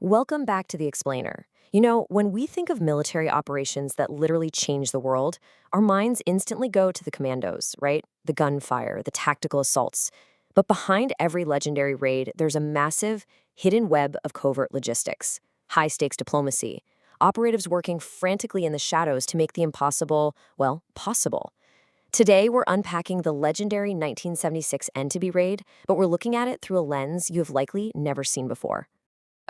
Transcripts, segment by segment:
Welcome back to The Explainer. You know, when we think of military operations that literally change the world, our minds instantly go to the Commandos, right? The gunfire, the tactical assaults. But behind every legendary raid, there's a massive, hidden web of covert logistics, high-stakes diplomacy, operatives working frantically in the shadows to make the impossible, well, possible. Today, we're unpacking the legendary 1976 Entebbe raid, but we're looking at it through a lens you have likely never seen before.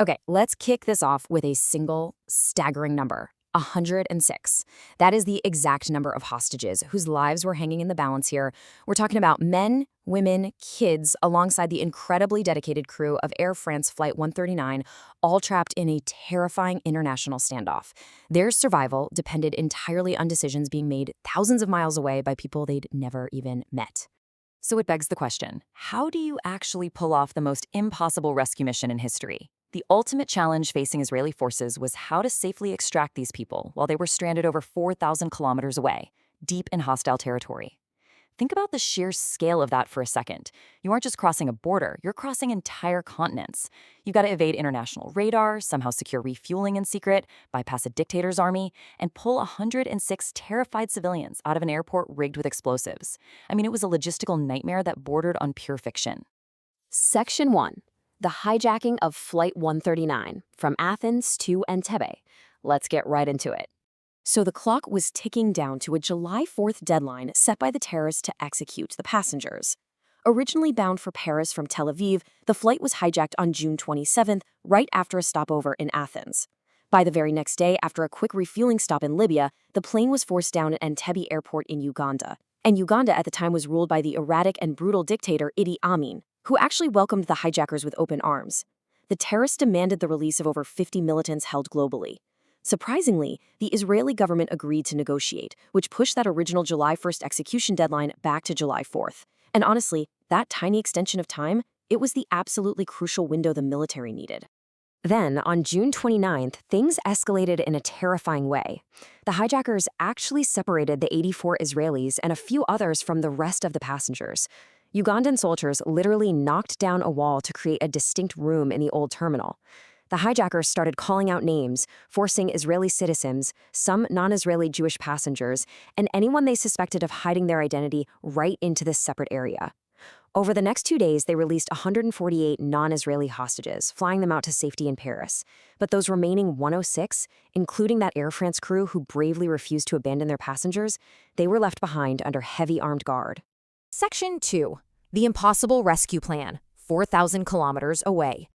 Okay, let's kick this off with a single, staggering number, 106. That is the exact number of hostages whose lives were hanging in the balance here. We're talking about men, women, kids, alongside the incredibly dedicated crew of Air France Flight 139, all trapped in a terrifying international standoff. Their survival depended entirely on decisions being made thousands of miles away by people they'd never even met. So it begs the question, how do you actually pull off the most impossible rescue mission in history? The ultimate challenge facing Israeli forces was how to safely extract these people while they were stranded over 4,000 kilometers away, deep in hostile territory. Think about the sheer scale of that for a second. You aren't just crossing a border, you're crossing entire continents. You've got to evade international radar, somehow secure refueling in secret, bypass a dictator's army, and pull 106 terrified civilians out of an airport rigged with explosives. I mean, it was a logistical nightmare that bordered on pure fiction. Section 1. The hijacking of Flight 139 from Athens to Entebbe. Let's get right into it. So the clock was ticking down to a July 4th deadline set by the terrorists to execute the passengers. Originally bound for Paris from Tel Aviv, the flight was hijacked on June 27th, right after a stopover in Athens. By the very next day, after a quick refueling stop in Libya, the plane was forced down at Entebbe Airport in Uganda. And Uganda at the time was ruled by the erratic and brutal dictator Idi Amin, who actually welcomed the hijackers with open arms. The terrorists demanded the release of over 50 militants held globally. Surprisingly, the Israeli government agreed to negotiate, which pushed that original July 1st execution deadline back to July 4th. And honestly, that tiny extension of time, it was the absolutely crucial window the military needed. Then, on June 29th, things escalated in a terrifying way. The hijackers actually separated the 84 Israelis and a few others from the rest of the passengers. Ugandan soldiers literally knocked down a wall to create a distinct room in the old terminal. The hijackers started calling out names, forcing Israeli citizens, some non-Israeli Jewish passengers, and anyone they suspected of hiding their identity right into this separate area. Over the next 2 days, they released 148 non-Israeli hostages, flying them out to safety in Paris. But those remaining 106, including that Air France crew who bravely refused to abandon their passengers, they were left behind under heavy armed guard. Section 2. The Impossible Rescue Plan, 4,000 kilometers away.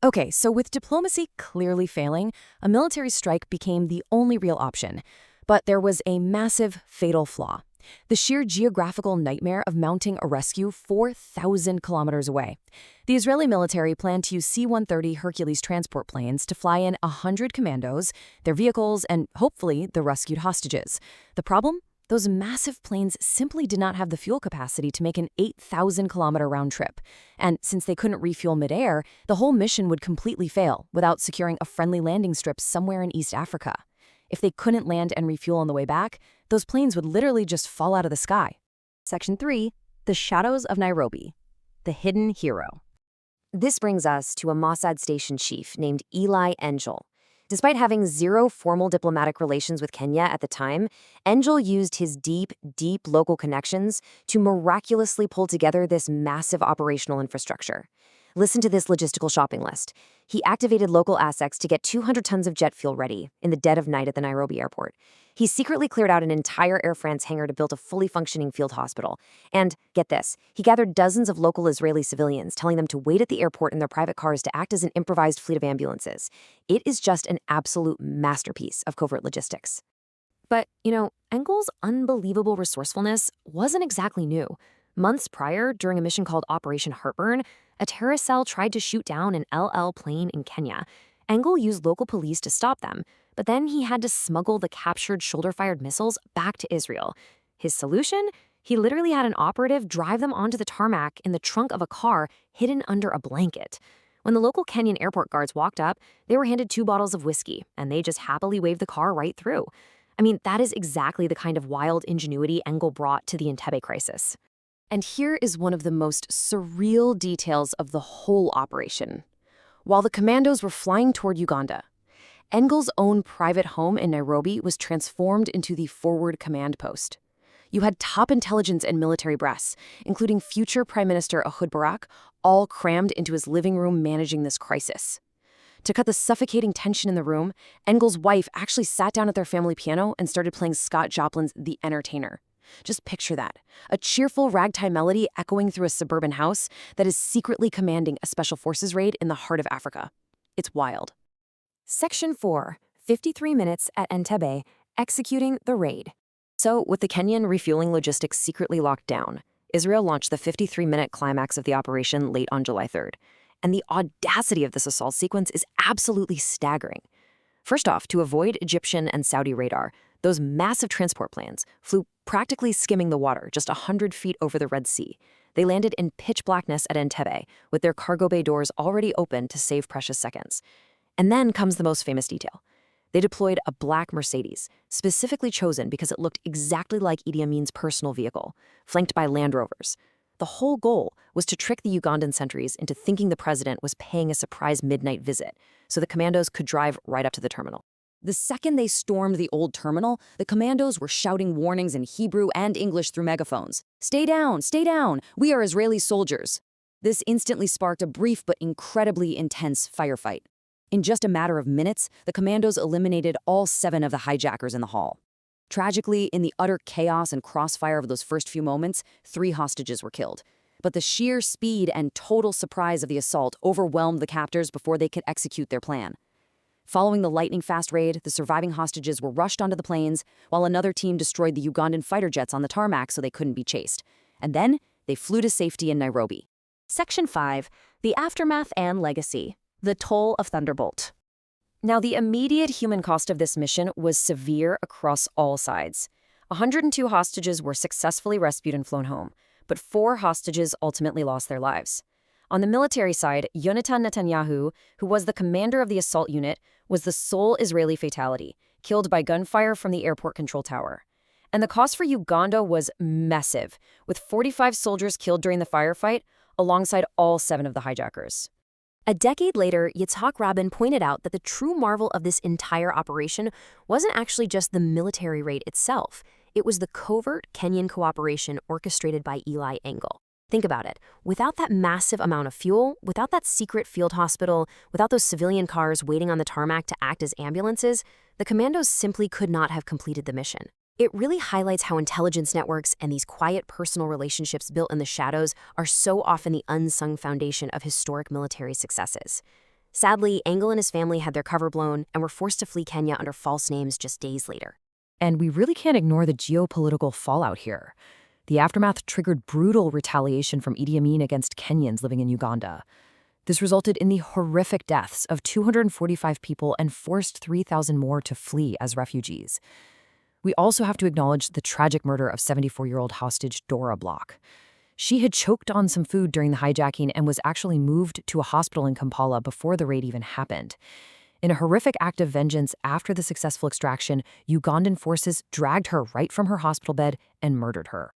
Okay, so with diplomacy clearly failing, a military strike became the only real option. But there was a massive, fatal flaw. The sheer geographical nightmare of mounting a rescue 4,000 kilometers away. The Israeli military planned to use C-130 Hercules transport planes to fly in 100 commandos, their vehicles, and hopefully the rescued hostages. The problem? Those massive planes simply did not have the fuel capacity to make an 8,000-kilometer round trip. And since they couldn't refuel midair, the whole mission would completely fail without securing a friendly landing strip somewhere in East Africa. If they couldn't land and refuel on the way back, those planes would literally just fall out of the sky. Section 3. The Shadows of Nairobi. The Hidden Hero. This brings us to a Mossad station chief named Eli Engel. Despite having zero formal diplomatic relations with Kenya at the time, Engel used his deep local connections to miraculously pull together this massive operational infrastructure. Listen to this logistical shopping list. He activated local assets to get 200 tons of jet fuel ready in the dead of night at the Nairobi airport. He secretly cleared out an entire Air France hangar to build a fully functioning field hospital. And, get this, he gathered dozens of local Israeli civilians, telling them to wait at the airport in their private cars to act as an improvised fleet of ambulances. It is just an absolute masterpiece of covert logistics. But, Engel's unbelievable resourcefulness wasn't exactly new. Months prior, during a mission called Operation Heartburn, a terrorist cell tried to shoot down an LL plane in Kenya. Engel used local police to stop them, but then he had to smuggle the captured shoulder-fired missiles back to Israel. His solution? He literally had an operative drive them onto the tarmac in the trunk of a car hidden under a blanket. When the local Kenyan airport guards walked up, they were handed 2 bottles of whiskey, and they just happily waved the car right through. I mean, that is exactly the kind of wild ingenuity Engel brought to the Entebbe crisis. And here is one of the most surreal details of the whole operation. while the commandos were flying toward Uganda. Engel's own private home in Nairobi was transformed into the forward command post. You had top intelligence and military brass, including future Prime Minister Ehud Barak, all crammed into his living room managing this crisis. To cut the suffocating tension in the room, Engel's wife actually sat down at their family piano and started playing Scott Joplin's The Entertainer. Just picture that, a cheerful ragtime melody echoing through a suburban house that is secretly commanding a special forces raid in the heart of Africa. It's wild. Section 4, 53 minutes at Entebbe, executing the raid. So, with the Kenyan refueling logistics secretly locked down, Israel launched the 53-minute climax of the operation late on July 3rd. And the audacity of this assault sequence is absolutely staggering. First off, to avoid Egyptian and Saudi radar, those massive transport planes flew practically skimming the water just 100 feet over the Red Sea. They landed in pitch blackness at Entebbe, with their cargo bay doors already open to save precious seconds. And then comes the most famous detail. They deployed a black Mercedes, specifically chosen because it looked exactly like Idi Amin's personal vehicle, flanked by Land Rovers. The whole goal was to trick the Ugandan sentries into thinking the president was paying a surprise midnight visit, so the commandos could drive right up to the terminal. The second they stormed the old terminal, the commandos were shouting warnings in Hebrew and English through megaphones. Stay down, we are Israeli soldiers. This instantly sparked a brief but incredibly intense firefight. In just a matter of minutes, the commandos eliminated all 7 of the hijackers in the hall. Tragically, in the utter chaos and crossfire of those first few moments, 3 hostages were killed. But the sheer speed and total surprise of the assault overwhelmed the captors before they could execute their plan. Following the lightning-fast raid, the surviving hostages were rushed onto the planes, while another team destroyed the Ugandan fighter jets on the tarmac so they couldn't be chased. And then, they flew to safety in Nairobi. Section 5, the aftermath and legacy. The toll of Thunderbolt. Now, the immediate human cost of this mission was severe across all sides. 102 hostages were successfully rescued and flown home, but 4 hostages ultimately lost their lives. On the military side, Yonatan Netanyahu, who was the commander of the assault unit, was the sole Israeli fatality, killed by gunfire from the airport control tower. And the cost for Uganda was massive, with 45 soldiers killed during the firefight, alongside all 7 of the hijackers. A decade later, Yitzhak Rabin pointed out that the true marvel of this entire operation wasn't actually just the military raid itself. It was the covert Kenyan cooperation orchestrated by Eli Engel. Think about it. Without that massive amount of fuel, without that secret field hospital, without those civilian cars waiting on the tarmac to act as ambulances, the commandos simply could not have completed the mission. It really highlights how intelligence networks and these quiet personal relationships built in the shadows are so often the unsung foundation of historic military successes. Sadly, Engel and his family had their cover blown and were forced to flee Kenya under false names just days later. And we really can't ignore the geopolitical fallout here. The aftermath triggered brutal retaliation from Idi Amin against Kenyans living in Uganda. This resulted in the horrific deaths of 245 people and forced 3,000 more to flee as refugees. We also have to acknowledge the tragic murder of 74-year-old hostage Dora Block. She had choked on some food during the hijacking and was actually moved to a hospital in Kampala before the raid even happened. In a horrific act of vengeance after the successful extraction, Ugandan forces dragged her right from her hospital bed and murdered her.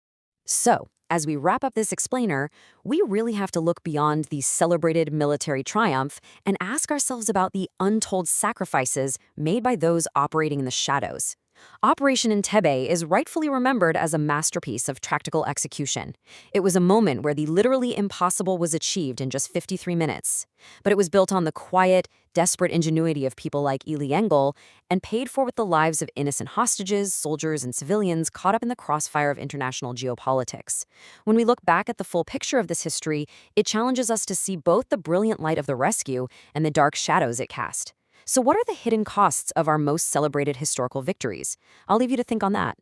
So, as we wrap up this explainer, we really have to look beyond the celebrated military triumph and ask ourselves about the untold sacrifices made by those operating in the shadows. Operation Entebbe is rightfully remembered as a masterpiece of tactical execution. It was a moment where the literally impossible was achieved in just 53 minutes. But it was built on the quiet, desperate ingenuity of people like Eli Engel and paid for with the lives of innocent hostages, soldiers, and civilians caught up in the crossfire of international geopolitics. When we look back at the full picture of this history, it challenges us to see both the brilliant light of the rescue and the dark shadows it cast. So what are the hidden costs of our most celebrated historical victories? I'll leave you to think on that.